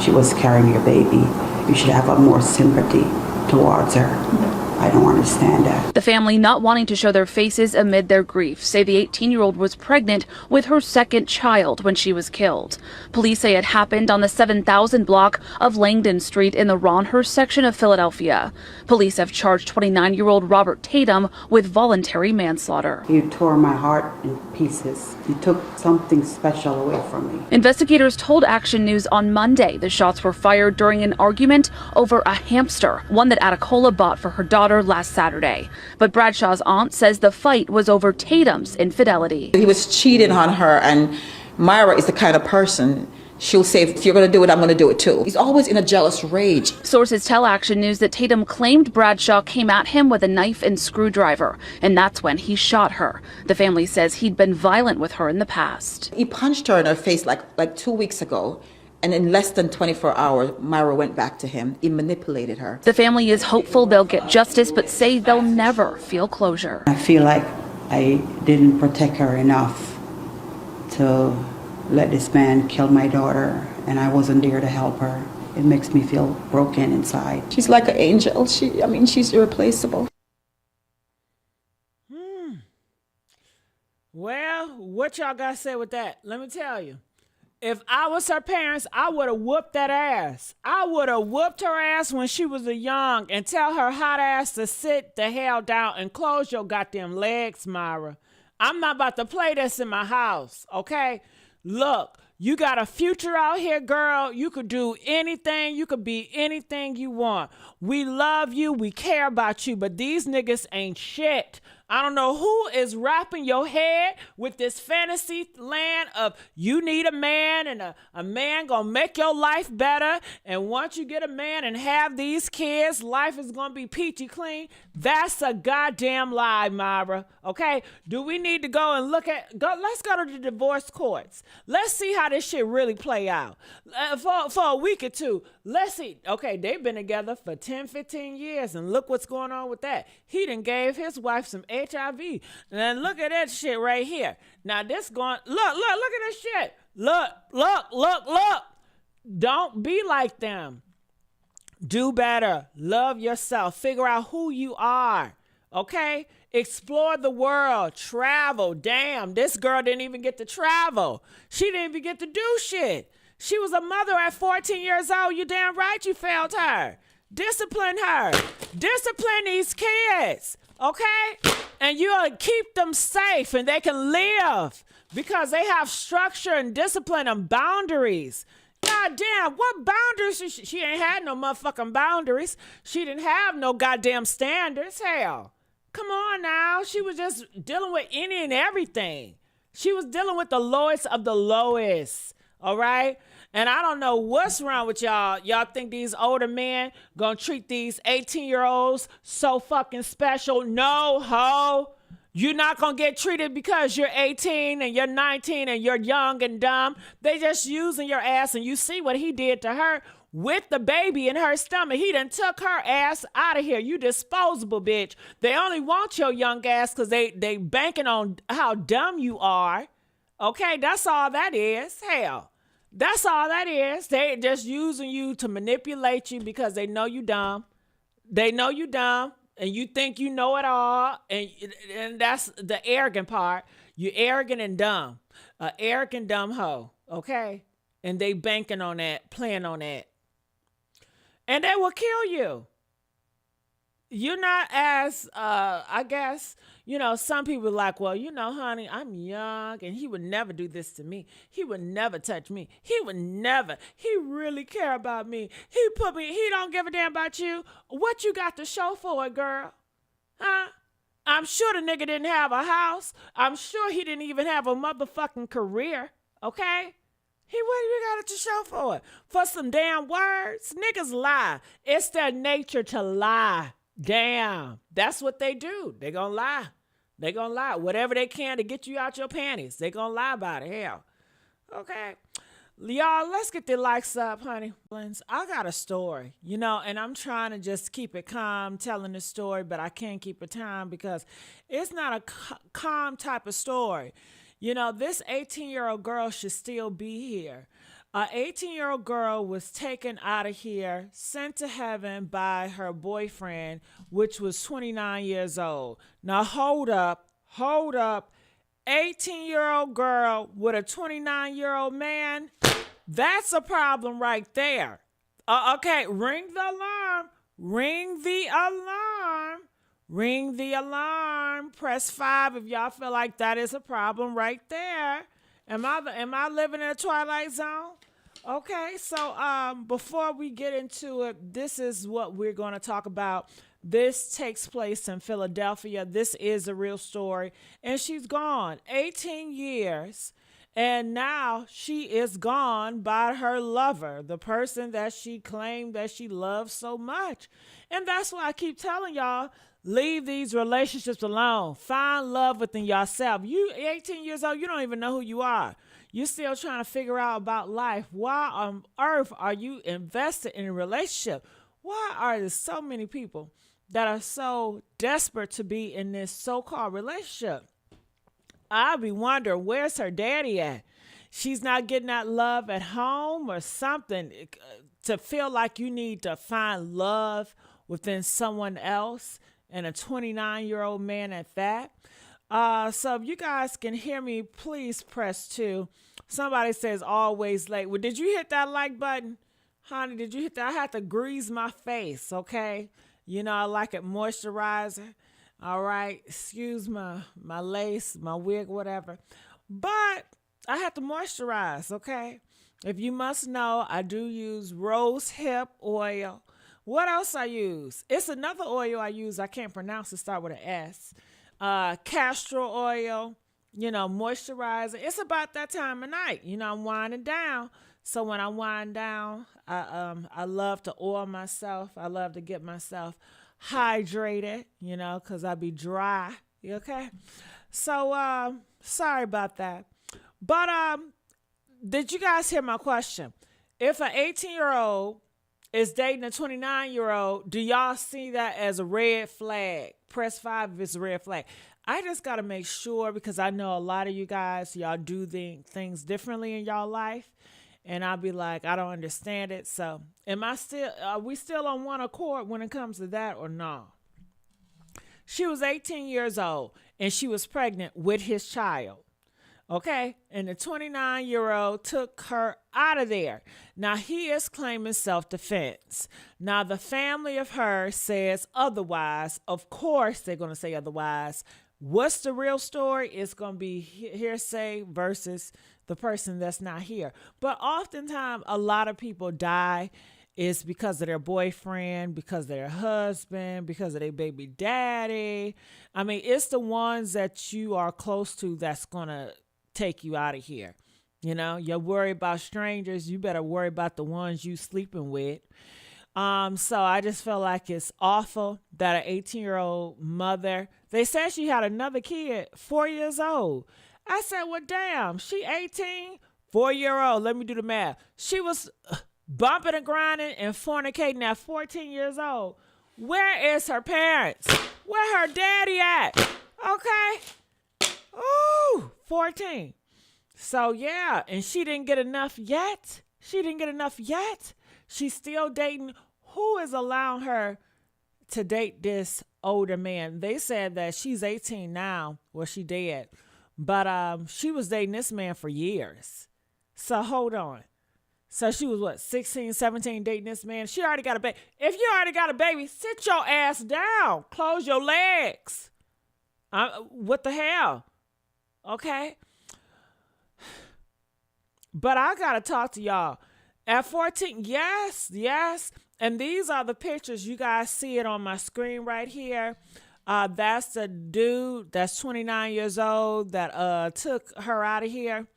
She was carrying your baby. You should have a more sympathy towards her. I don't understand that. The family, not wanting to show their faces amid their grief, say the 18-year-old was pregnant with her second child when she was killed. Police say it happened on the 7000 block of Langdon Street in the Ronhurst section of Philadelphia. Police have charged 29-year-old Robert Tatum with voluntary manslaughter. You tore my heart in pieces. You took something special away from me. Investigators told Action News on Monday the shots were fired during an argument over a hamster, one that Atacola bought for her daughter last Saturday. But Bradshaw's aunt says the fight was over Tatum's infidelity. He was cheating on her, and Myra is the kind of person, she'll say, if you're going to do it, I'm going to do it too. He's always in a jealous rage. Sources tell Action News that Tatum claimed Bradshaw came at him with a knife and screwdriver, and that's when he shot her. The family says he'd been violent with her in the past. He punched her in her face like 2 weeks ago. And in less than 24 hours, Myra went back to him. He manipulated her. The family is hopeful they'll get justice, but say they'll never feel closure. I feel like I didn't protect her enough to let this man kill my daughter, and I wasn't there to help her. It makes me feel broken inside. She's like an angel. She's irreplaceable. Well, what y'all got to say with that? Let me tell you. If I was her parents, I would have whooped that ass. I would have whooped her ass when she was a young and tell her hot ass to sit the hell down and close your goddamn legs, Myra. I'm not about to play this in my house, okay? Look, you got a future out here, girl. You could do anything. You could be anything you want. We love you. We care about you. But these niggas ain't shit. I don't know who is wrapping your head with this fantasy land of you need a man and a man gonna make your life better. And once you get a man and have these kids, life is gonna be peachy clean. That's a goddamn lie, Myra. Okay? Do we need to go and let's go to the divorce courts. Let's see how this shit really play out. For a week or two, let's see. Okay, they've been together for 10, 15 years, and look what's going on with that. He done gave his wife some HIV. And then look at that shit right here. Now this look at this shit. Look. Don't be like them. Do better. Love yourself. Figure out who you are. Okay? Explore the world. Travel. Damn, this girl didn't even get to travel. She didn't even get to do shit. She was a mother at 14 years old. You damn right you failed her. Discipline her. Discipline these kids. Okay? And you'll keep them safe and they can live because they have structure and discipline and boundaries. God damn, what boundaries? She ain't had no motherfucking boundaries. She didn't have no goddamn standards. Hell, come on now. She was just dealing with any and everything. She was dealing with the lowest of the lowest. All right? And I don't know what's wrong with y'all. Y'all think these older men gonna treat these 18-year-olds so fucking special? No, ho. You're not gonna get treated because you're 18 and you're 19 and you're young and dumb. They just using your ass, and you see what he did to her with the baby in her stomach. He done took her ass out of here. You disposable bitch. They only want your young ass because they banking on how dumb you are. Okay, that's all that is. Hell. That's all that is. They just using you to manipulate you because they know you dumb. They know you dumb, and you think you know it all, and that's the arrogant part. You arrogant and dumb. Arrogant dumb hoe, okay? And they banking on that, playing on that. And they will kill you. You're not as, I guess, some people are like, well, honey, I'm young and he would never do this to me. He would never touch me. He would never. He really care about me. He don't give a damn about you. What you got to show for it, girl? Huh? I'm sure the nigga didn't have a house. I'm sure he didn't even have a motherfucking career, okay? What do you got to show for it? For some damn words? Niggas lie. It's their nature to lie. Damn, that's what they do. They gonna lie. They gonna lie. Whatever they can to get you out your panties, they gonna lie about it. Hell. Okay. Y'all, let's get the likes up, honey. I got a story, and I'm trying to just keep it calm telling the story, but I can't keep it calm because it's not a calm type of story. This 18-year-old girl should still be here. A 18-year-old girl was taken out of here, sent to heaven by her boyfriend, which was 29 years old. Now hold up. 18-year-old girl with a 29-year-old man. That's a problem right there. Okay, ring the alarm. Ring the alarm. Ring the alarm. Press 5 if y'all feel like that is a problem right there. Am I living in a twilight zone? Okay, so before we get into it, this is what we're going to talk about. This takes place in Philadelphia. This is a real story. And she's gone 18 years. And now she is gone by her lover, the person that she claimed that she loved so much. And that's why I keep telling y'all, leave these relationships alone. Find love within yourself. You 18 years old, you don't even know who you are. You're still trying to figure out about life. Why on earth are you invested in a relationship? Why are there so many people that are so desperate to be in this so-called relationship? I'll be wondering, where's her daddy at? She's not getting that love at home or something to feel like you need to find love within someone else, and a 29-year-old man at that. So if you guys can hear me, please press 2. Somebody says always late. Well, did you hit that like button? Honey, did you hit that? I had to grease my face, okay? You know, I like it moisturizer. All right, excuse my lace, my wig, whatever. But I have to moisturize, okay? If you must know, I do use rose hip oil. What else I use? It's another oil I use. I can't pronounce it. Start with an S. Castor oil, you know, moisturizer. It's about that time of night. You know, I'm winding down. So when I wind down, I love to oil myself. I love to get myself hydrated, you know, because I be dry. Okay? So, sorry about that. But did you guys hear my question? If an 18-year-old is dating a 29-year-old, do y'all see that as a red flag? Press 5 if it's a red flag. I just got to make sure, because I know a lot of you guys, y'all do things differently in y'all life. And I'll be like, I don't understand it. So are we still on one accord when it comes to that or no? She was 18 years old and she was pregnant with his child. Okay. And the 29-year-old took her out of there. Now he is claiming self-defense. Now the family of her says otherwise. Of course they're going to say otherwise. What's the real story? It's going to be hearsay versus the person that's not here. But oftentimes a lot of people die is because of their boyfriend, because of their husband, because of their baby daddy. I mean, it's the ones that you are close to that's going to take you out of here. You know, you worry about strangers. You better worry about the ones you sleeping with. So I just feel like it's awful that an 18-year-old mother, they said she had another kid, 4 years old. I said, well, damn, she 18, 4-year-old. Let me do the math. She was bumping and grinding and fornicating at 14 years old. Where is her parents? Where her daddy at? Okay. Ooh, 14. So, yeah, and she didn't get enough yet. She's still dating. Who is allowing her to date this older man? They said that she's 18 now. Well, she did. But she was dating this man for years. So hold on. So she was what, 16, 17 dating this man? She already got a baby. If you already got a baby, sit your ass down. Close your legs. What the hell? Okay. But I got to talk to y'all. At 14, yes. And these are the pictures. You guys see it on my screen right here. That's the dude that's 29 years old that took her out of here.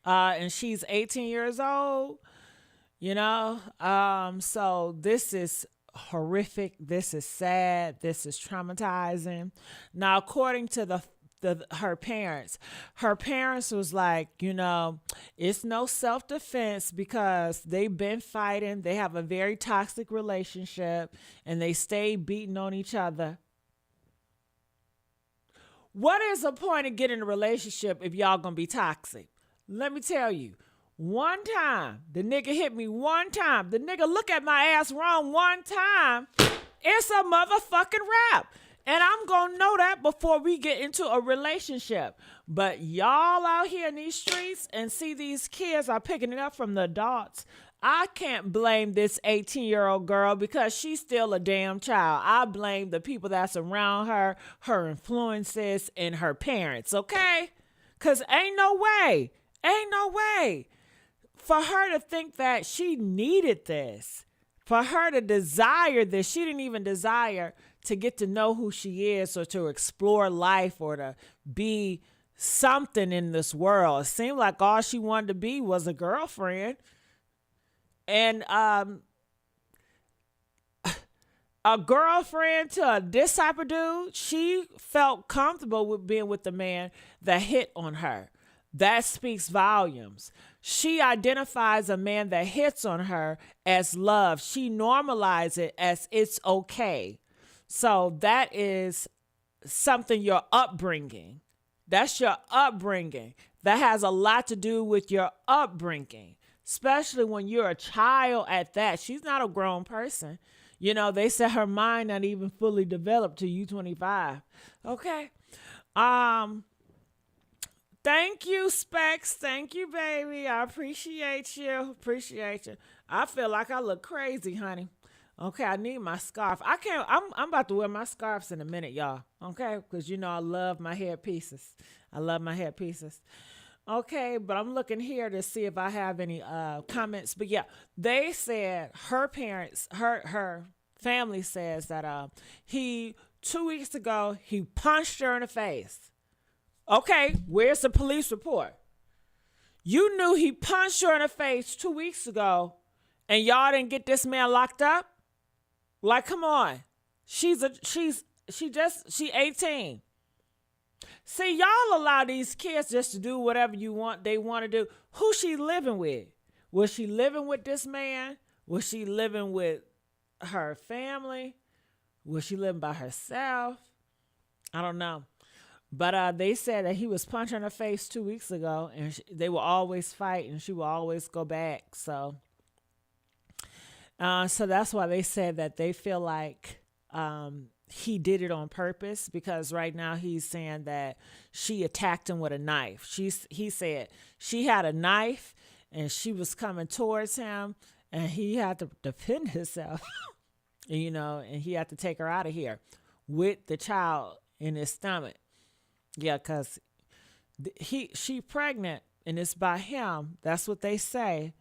And she's 18 years old, you know. So this is horrific. This is sad. This is traumatizing. Now, according to her parents was like, you know, it's no self-defense because they've been fighting. They have a very toxic relationship and they stay beating on each other. What is the point of getting a relationship if y'all gonna be toxic? Let me tell you, One time. The nigga hit me one time. The nigga look at my ass wrong one time. It's a motherfucking rap. And I'm going to know that before we get into a relationship. But y'all out here in these streets and see these kids are picking it up from the adults. I can't blame this 18-year-old girl because she's still a damn child. I blame the people that's around her, her influences, and her parents, okay? Because ain't no way for her to think that she needed this. For her to desire this, she didn't even desire to get to know who she is or to explore life or to be something in this world. It seemed like all she wanted to be was a girlfriend. And a girlfriend to this type of dude, she felt comfortable with being with the man that hit on her. That speaks volumes. She identifies a man that hits on her as love. She normalizes it as it's okay. So that is something, your upbringing. That's your upbringing. That has a lot to do with your upbringing, especially when you're a child at that. She's not a grown person. You know, they said her mind not even fully developed till you 25. Okay. Thank you, Specs. Thank you, baby. I appreciate you. Appreciate you. I feel like I look crazy, honey. Okay, I need my scarf. I'm about to wear my scarves in a minute, y'all. Okay, because you know I love my hair pieces. I love my hair pieces. Okay, but I'm looking here to see if I have any comments. But yeah, they said her parents, her family says that 2 weeks ago, he punched her in the face. Okay, where's the police report? You knew he punched her in the face 2 weeks ago, and y'all didn't get this man locked up? Like, come on. She's 18. See, y'all allow these kids just to do whatever they want to do. Who she living with? Was she living with this man? Was she living with her family? Was she living by herself? I don't know. But they said that he was punching her face 2 weeks ago, and they will always fight, and she will always go back. So that's why they said that they feel like he did it on purpose, because right now he's saying that she attacked him with a knife. He said she had a knife, and she was coming towards him, and he had to defend himself, you know, and he had to take her out of here with the child in his stomach. Yeah, because she pregnant, and it's by him. That's what they say.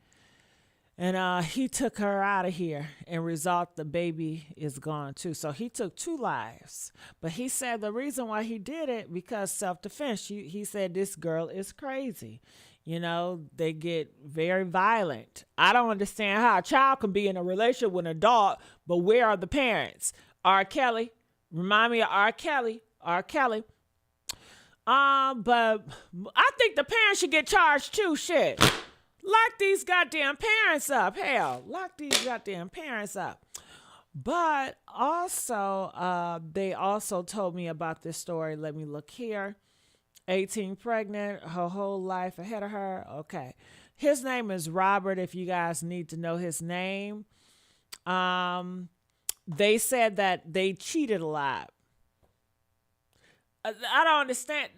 And he took her out of here, and result, the baby is gone too. So he took 2 lives. But he said the reason why he did it, because self-defense. He said this girl is crazy. You know, they get very violent. I don't understand how a child can be in a relationship with an adult, but where are the parents? R. Kelly. Remind me of R. Kelly. R. Kelly. But I think the parents should get charged too. Shit. Lock these goddamn parents up. Hell, lock these goddamn parents up. But also, they also told me about this story. Let me look here. 18 pregnant, her whole life ahead of her. Okay. His name is Robert, if you guys need to know his name. They said that they cheated a lot. I don't understand.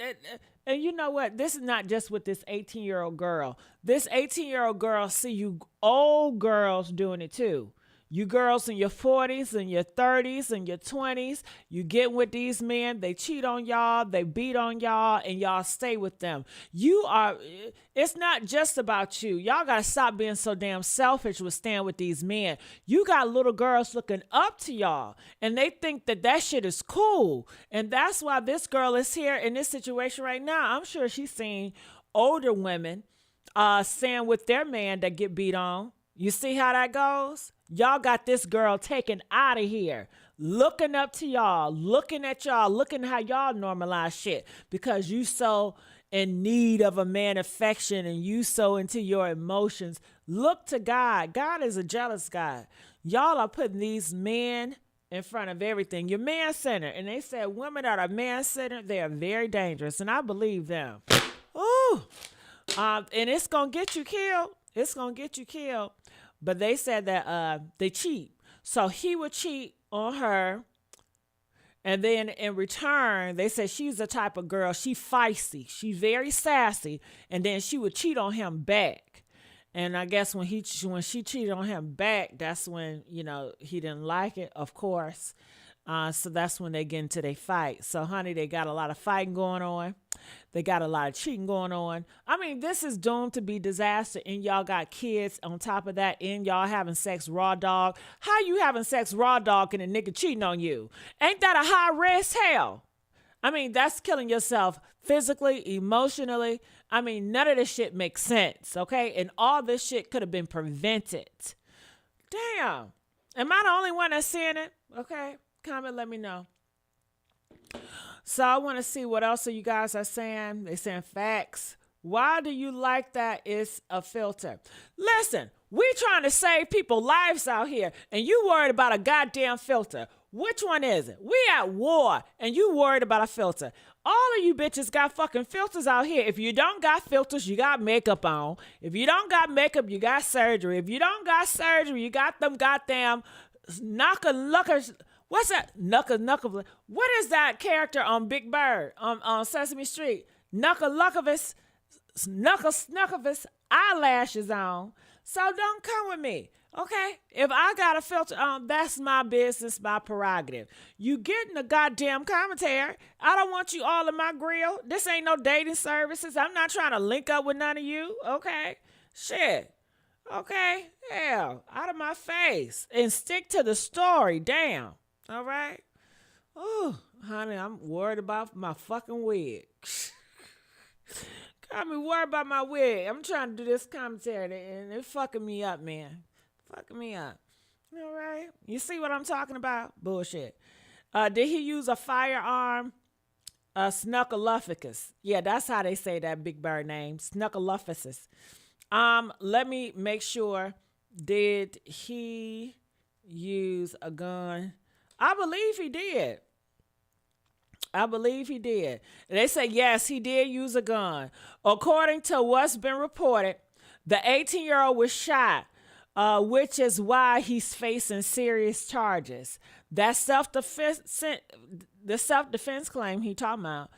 And you know what? This is not just with this 18-year-old girl. This 18-year-old girl, see you old girls doing it too. You girls in your 40s and your 30s and your 20s, you get with these men, they cheat on y'all, they beat on y'all, and y'all stay with them. It's not just about you. Y'all got to stop being so damn selfish with staying with these men. You got little girls looking up to y'all, and they think that shit is cool. And that's why this girl is here in this situation right now. I'm sure she's seen older women staying with their man that get beat on. You see how that goes? Y'all got this girl taken out of here, looking up to y'all, looking at y'all, looking how y'all normalize shit, because you so in need of a man affection and you so into your emotions. Look to God. God is a jealous God. Y'all are putting these men in front of everything. You're man-centered. And they said women that are man-centered, they are very dangerous. And I believe them. Ooh. And it's gonna get you killed. It's gonna get you killed. But they said that they cheat. So he would cheat on her. And then in return, they said she's the type of girl, she feisty. She's very sassy. And then she would cheat on him back. And I guess when she cheated on him back, that's when, you know, he didn't like it, of course. So that's when they get into their fight. So, honey, they got a lot of fighting going on. They got a lot of cheating going on. I mean, this is doomed to be disaster. And y'all got kids on top of that. And y'all having sex raw dog. How you having sex raw dog and a nigga cheating on you? Ain't that a high risk? Hell. I mean, that's killing yourself physically, emotionally. I mean, none of this shit makes sense, okay? And all this shit could have been prevented. Damn. Am I the only one that's seeing it? Okay. Comment, let me know. So I want to see what else you guys are saying. They're saying facts. Why do you like that it's a filter? Listen, we trying to save people's lives out here, and you worried about a goddamn filter. Which one is it? We at war, and you worried about a filter. All of you bitches got fucking filters out here. If you don't got filters, you got makeup on. If you don't got makeup, you got surgery. If you don't got surgery, you got them goddamn knocker-luckers. What's that? Knuckle. What is that character on Big Bird on Sesame Street? Knuckle-luckavis eyelashes on. So don't come with me, okay? If I got a filter on, that's my business, my prerogative. You getting the goddamn commentary. I don't want you all in my grill. This ain't no dating services. I'm not trying to link up with none of you, okay? Shit. Okay? Hell, out of my face. And stick to the story, damn. All right? Oh, honey, I'm worried about my fucking wig. Got me worried about my wig. I'm trying to do this commentary, and it's fucking me up, man. Fucking me up. All right? You see what I'm talking about? Bullshit. Did he use a firearm? Snuckleufficus. Yeah, that's how they say that Big Bird name. Snuckleufficus. Let me make sure. Did he use a gun? I believe he did. They say, yes, he did use a gun. According to what's been reported, the 18-year-old was shot, which is why he's facing serious charges. That the self-defense claim he talking about,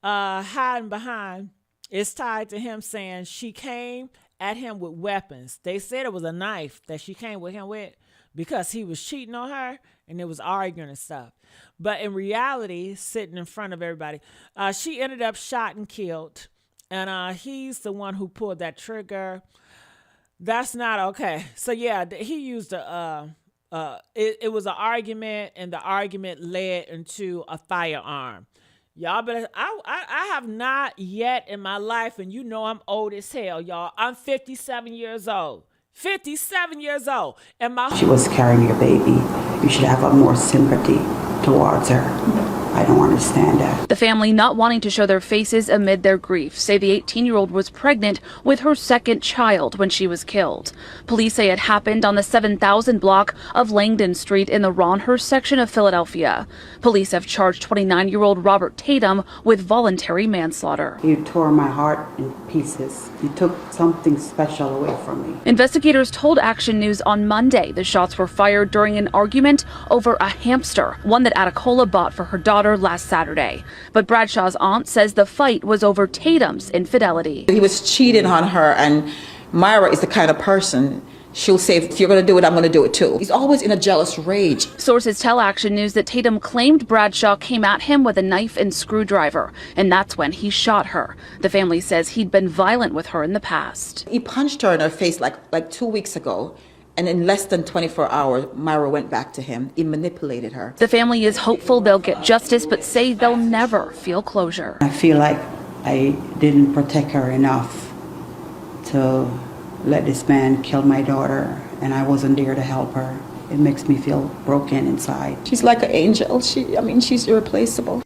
hiding behind, is tied to him saying she came at him with weapons. They said it was a knife that she came with him with because he was cheating on her and it was arguing and stuff. But in reality, sitting in front of everybody, she ended up shot and killed. And he's the one who pulled that trigger. That's not okay. So yeah, he used it was an argument, and the argument led into a firearm. Y'all better, I have not yet in my life, and you know I'm old as hell, y'all. I'm 57 years old. 57 years old. And she was carrying your baby. You should have a more sympathy towards her. I don't understand that. The family, not wanting to show their faces amid their grief, say the 18-year-old was pregnant with her second child when she was killed. Police say it happened on the 7,000 block of Langdon Street in the Ronhurst section of Philadelphia. Police have charged 29-year-old Robert Tatum with voluntary manslaughter. You tore my heart in pieces. You took something special away from me. Investigators told Action News on Monday the shots were fired during an argument over a hamster, one that Atacola bought for her daughter last Saturday. But Bradshaw's aunt says the fight was over Tatum's infidelity. He was cheating on her, and Myra is the kind of person, she'll say, if you're going to do it, I'm going to do it too. He's always in a jealous rage. Sources tell Action News that Tatum claimed Bradshaw came at him with a knife and screwdriver, and that's when he shot her. The family says he'd been violent with her in the past. He punched her in her face like 2 weeks ago. And in less than 24 hours, Myra went back to him. He manipulated her. The family is hopeful they'll get justice, but say they'll never feel closure. I feel like I didn't protect her enough to let this man kill my daughter, and I wasn't there to help her. It makes me feel broken inside. She's like an angel. She's irreplaceable.